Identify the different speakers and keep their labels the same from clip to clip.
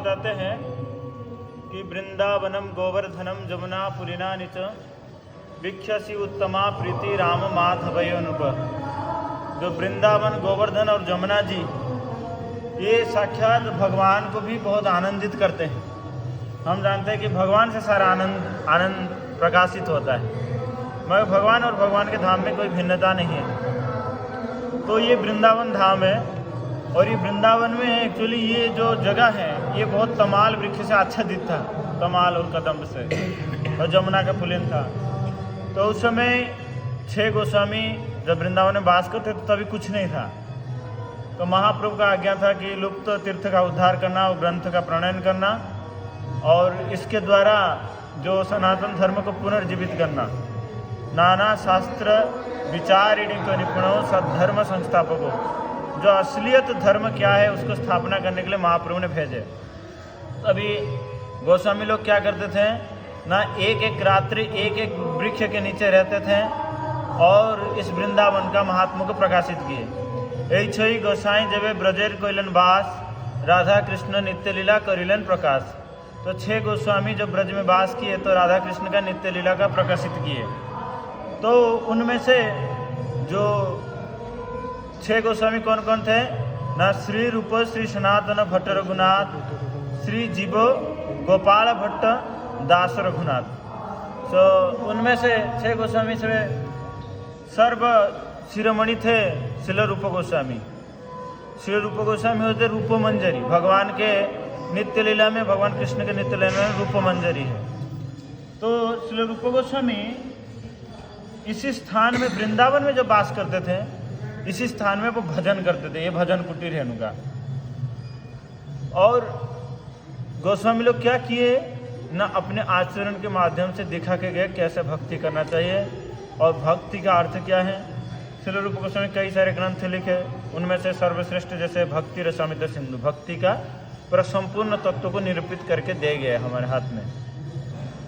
Speaker 1: बताते हैं कि वृंदावनम गोवर्धनम जमुना पुरीना निच भिक्षसी उत्तमा प्रीति राम माधवयोनुप। जो वृंदावन, गोवर्धन और जमुना जी ये साक्षात भगवान को भी बहुत आनंदित करते हैं। हम जानते हैं कि भगवान से सारा आनंद प्रकाशित होता है, मगर भगवान और भगवान के धाम में कोई भिन्नता नहीं है। तो ये वृंदावन धाम है, और ये वृंदावन में एक्चुअली ये जो जगह है ये बहुत तमाल वृक्ष से आच्छादित था, तमाल और कदम्ब से, और जमुना का पुलिन था। तो उस समय 6 गोस्वामी जब वृंदावन में वास करते तो तभी कुछ नहीं था। तो महाप्रभु का आज्ञा था कि लुप्त तीर्थ का उद्धार करना और ग्रंथ का प्रणयन करना, और इसके द्वारा जो सनातन धर्म को पुनर्जीवित करना। नाना शास्त्र विचारिणी को निपुणों सद्धर्म संस्थापकों, जो असलियत धर्म क्या है उसको स्थापना करने के लिए महाप्रभु ने भेजे। अभी गोस्वामी लोग क्या करते थे ना, एक एक रात्रि एक एक वृक्ष के नीचे रहते थे और इस वृंदावन का महात्मा को प्रकाशित किए। ऐछई गोसाई जब ब्रजेर कोइलन वास, राधा कृष्ण नित्य लीला करिलन प्रकाश। तो 6 गोस्वामी जब ब्रज में वास किए तो राधा कृष्ण का नित्य लीला का प्रकाशित किए। तो उनमें से जो 6 गोस्वामी कौन कौन थे ना, श्री रूप श्री सनातन भट्ट रघुनाथ, श्री जीवो गोपाल भट्ट दास रघुनाथ। तो उनमें से 6 गोस्वामी से सर्व शिरोमणि थे श्रील रूप गोस्वामी। श्री रूप गोस्वामी होते रूप मंजरी, भगवान के नित्य लीला में, भगवान कृष्ण के नित्य लीला में रूप मंजरी है। तो श्री रूप गोस्वामी इसी स्थान में, वृंदावन में जब वास करते थे, इसी स्थान में वो भजन करते थे। ये भजन कुटीर है उनका। और गोस्वामी लोग क्या किए ना, अपने आचरण के माध्यम से दिखा के गए कैसे भक्ति करना चाहिए और भक्ति का अर्थ क्या है। श्रील रूप गोस्वामी कई सारे ग्रंथ लिखे, उनमें से सर्वश्रेष्ठ जैसे भक्ति रसामृत सिंधु, भक्ति का पूरा संपूर्ण तत्व को निरूपित करके दे गए हमारे हाथ में।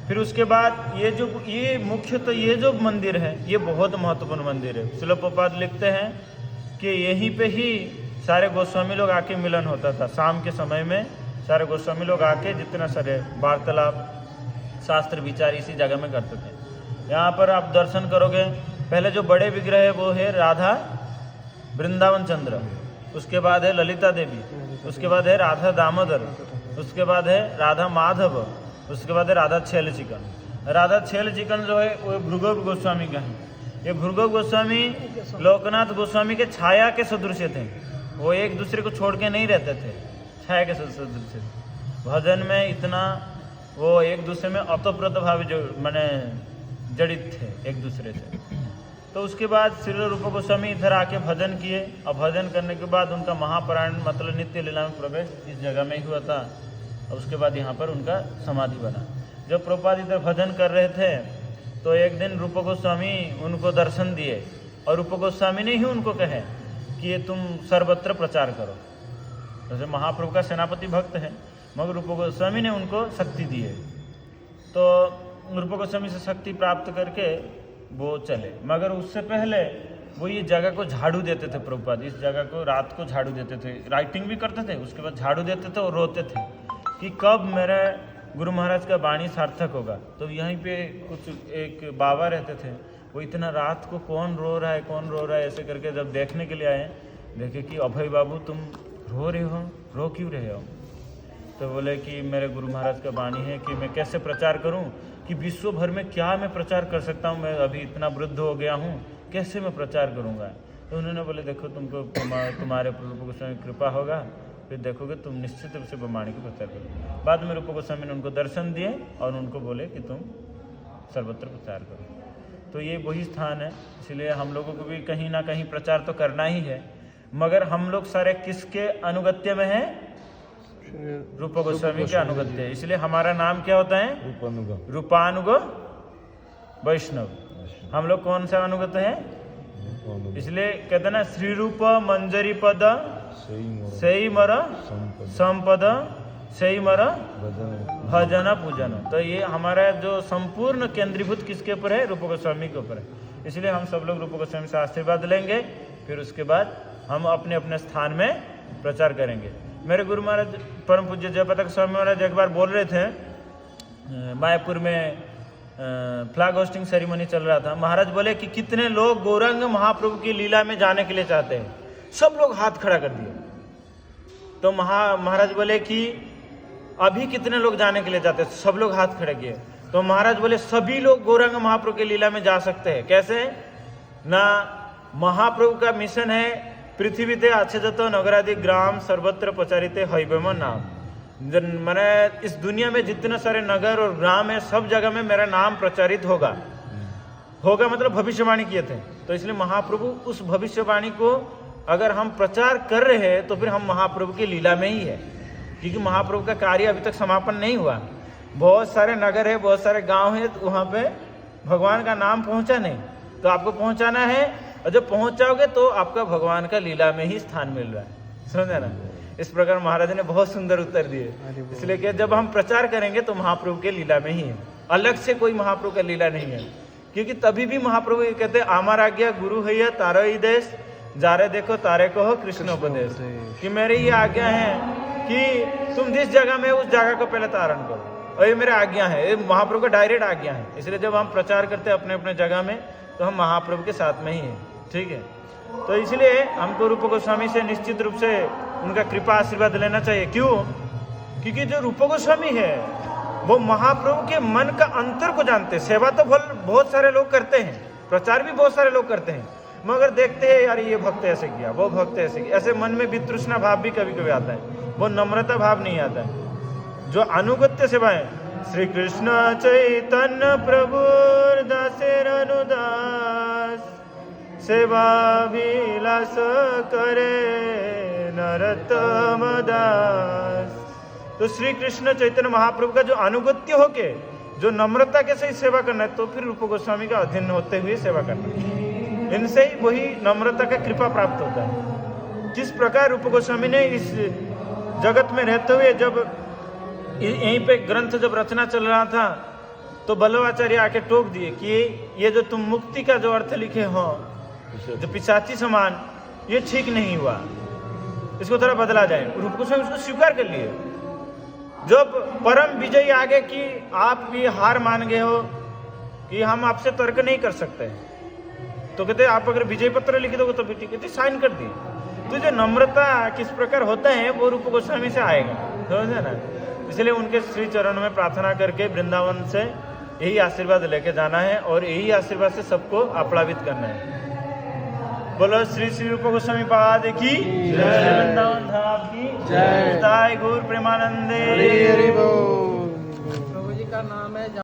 Speaker 1: फिर उसके बाद ये मुख्य तो ये जो मंदिर है ये बहुत महत्वपूर्ण मंदिर है। श्रील प्रभुपाद लिखते हैं कि यहीं पे ही सारे गोस्वामी लोग आके मिलन होता था। शाम के समय में सारे गोस्वामी लोग आके जितना सारे वार्तालाप शास्त्र विचार इसी जगह में करते थे। यहाँ पर आप दर्शन करोगे, पहले जो बड़े विग्रह है वो है राधा वृंदावन चंद्र, उसके बाद है ललिता देवी, उसके बाद है राधा दामोदर, उसके बाद है राधा माधव, उसके बाद है राधा छेल चिकन। राधा छेल चिकन जो है वो भृगु गोस्वामी का है। ये भृगु गोस्वामी लोकनाथ गोस्वामी के छाया के सदृश थे। वो एक दूसरे को छोड़ के नहीं रहते थे, छाया के सदृश। भजन में इतना वो एक दूसरे में अतोप्रत भाव जो माने जड़ित थे एक दूसरे से। तो उसके बाद श्रील रूप गोस्वामी इधर आके भजन किए, और भजन करने के बाद उनका महापरायण मतलब नित्य लीला में प्रवेश इस जगह में ही हुआ था। और उसके बाद यहाँ पर उनका समाधि बना। जब प्रभुपाद इधर भजन कर रहे थे तो एक दिन रूप गोस्वामी उनको दर्शन दिए, और रूप गोस्वामी ने ही उनको कहे कि ये तुम सर्वत्र प्रचार करो। जैसे महाप्रभु का सेनापति भक्त है, मगर रूप गोस्वामी ने उनको शक्ति दी है। तो रूप गोस्वामी से शक्ति प्राप्त करके वो चले, मगर उससे पहले वो ये जगह को झाड़ू देते थे। प्रभुपाद इस जगह को रात को झाड़ू देते थे, राइटिंग भी करते थे, उसके बाद झाड़ू देते थे और रोते थे कि कब मेरा गुरु महाराज का वाणी सार्थक होगा। तो यहीं पे कुछ एक बाबा रहते थे, वो इतना रात को कौन रो रहा है ऐसे करके जब देखने के लिए आए, देखे कि अभय बाबू तुम रो रहे हो, रो क्यों रहे हो। तो बोले कि मेरे गुरु महाराज का वाणी है कि मैं कैसे प्रचार करूं, कि विश्व भर में क्या मैं प्रचार कर सकता हूं, मैं अभी इतना वृद्ध हो गया हूं, कैसे मैं प्रचार करूंगा। तो उन्होंने बोले देखो तुमको तुम्हारे रूप गोस्वामी कृपा होगा, फिर देखोगे तुम निश्चित रूप से वाणी को प्रचार करो। बाद में रूप गोस्वामी ने उनको दर्शन दिए और उनको बोले कि तुम सर्वत्र प्रचार करो। तो ये वही स्थान है, इसलिए हम लोगों को भी कहीं ना कहीं प्रचार तो करना ही है। मगर हम लोग सारे किसके अनुगत्य में हैं? रूप गोस्वामी के अनुगत्य है। इसलिए हमारा नाम क्या होता है? रूपानुग वैष्णव। हम लोग कौन सा अनुगत है? इसलिए कहते ना श्री रूप मंजरी पद सही मर संपद सही मर भजन पूजन। तो ये हमारा जो संपूर्ण केंद्रीभूत किसके ऊपर है? रूप गोस्वामी के ऊपर है। इसलिए हम सब लोग रूप गोस्वामी से आशीर्वाद लेंगे, फिर उसके बाद हम अपने अपने स्थान में प्रचार करेंगे। मेरे गुरु महाराज परम पूज्य जयप्रकाश स्वामी महाराज एक बार बोल रहे थे, मायापुर में फ्लैग होस्टिंग सेरेमनी चल रहा था। महाराज बोले कि कितने लोग गौरांग महाप्रभु की लीला में जाने के लिए चाहते हैं। सब लोग हाथ खड़ा कर दिए। तो महाराज बोले कि अभी कितने लोग जाने के लिए चाहते हैं? सब लोग हाथ खड़े किए। तो महाराज बोले सभी लोग गौरांग महाप्रभु की लीला में जा सकते हैं। कैसे ना? महाप्रभु का मिशन है पृथ्वी ते आच्छादित नगरादि ग्राम सर्वत्र प्रचारित हईबम नाम। मैंने इस दुनिया में जितने सारे नगर और ग्राम है सब जगह में मेरा नाम प्रचारित होगा मतलब भविष्यवाणी किए थे। तो इसलिए महाप्रभु उस भविष्यवाणी को अगर हम प्रचार कर रहे हैं तो फिर हम महाप्रभु की लीला में ही है, क्योंकि महाप्रभु का कार्य अभी तक समापन नहीं हुआ। बहुत सारे नगर है, बहुत सारे गांव है, तो वहाँ पे भगवान का नाम पहुँचा नहीं, तो आपको पहुँचाना है। और जब पहुँच जाओगे तो आपका भगवान का लीला में ही स्थान मिल रहा है। समझा ना? इस प्रकार महाराज ने बहुत सुंदर उत्तर दिए। इसलिए कि जब हम प्रचार करेंगे तो महाप्रभु के लीला में ही है, अलग से कोई महाप्रभु का लीला नहीं है। क्योंकि तभी भी महाप्रभु ये कहते हैं आमार आज्ञा गुरु है तारो ही देश, जारे देखो तारे को हो कृष्ण उपदेश। कि मेरी ये आज्ञा है कि तुम जिस जगह में उस जगह को पहले तारण करो, और ये मेरी आज्ञा है, ये महाप्रभु का डायरेक्ट आज्ञा है। इसलिए जब हम प्रचार करते हैं अपने अपने जगह में तो हम महाप्रभु के साथ में ही हैं। ठीक है, तो इसलिए हमको रूप गोस्वामी से निश्चित रूप से उनका कृपा आशीर्वाद लेना चाहिए। क्यों? क्योंकि जो रूप गोस्वामी है वो महाप्रभु के मन का अंतर को जानते हैं। सेवा तो बहुत सारे लोग करते हैं, प्रचार भी बहुत सारे लोग करते हैं, मगर देखते हैं यार ये भक्त ऐसे किया, वो भक्त ऐसे किया, ऐसे मन में वितृष्णा भाव भी कभी कभी आता है, वो नम्रता भाव नहीं आता है। जो अनुगत्य सेवा है, श्री कृष्ण चैतन्य प्रभु दासेर अनुदास, सेवा विलास करे नरोत्तम दास। तो श्री कृष्ण चैतन्य महाप्रभु का जो अनुगत्य होके जो नम्रता के सही सेवा करना है, तो फिर रूप गोस्वामी का अधीन होते हुए सेवा करना है। इनसे ही वही नम्रता का कृपा प्राप्त होता है। जिस प्रकार रूप गोस्वामी ने इस जगत में रहते हुए जब यहीं पे ग्रंथ जब रचना चल रहा था तो बल्लवाचार्य आके टोक दिए कि ये जो तुम मुक्ति का जो अर्थ लिखे हो जो पिशाची समान, ये ठीक नहीं हुआ, इसको थोड़ा बदला जाए। रूप गोस्वामी उसको स्वीकार कर लिए। जब परम विजय आगे कि आप भी हार मान गए हो कि हम आपसे तर्क नहीं कर सकते, तो कहते आप अगर विजय पत्र लिख दोगे तो भी ठीक है, साइन कर दिए। तो जो नम्रता किस प्रकार होता है वो रूप गोस्वामी से आएगा, समझे ना? इसलिए उनके श्री चरण में प्रार्थना करके वृंदावन से यही आशीर्वाद लेके जाना है और यही आशीर्वाद से सबको आप्लावित करना है। बोलो श्री श्री रूप गोस्वामी पाद की जय, वृंदावन धाम की जय, गौर प्रेमानंदे।
Speaker 2: प्रभु जी का नाम है।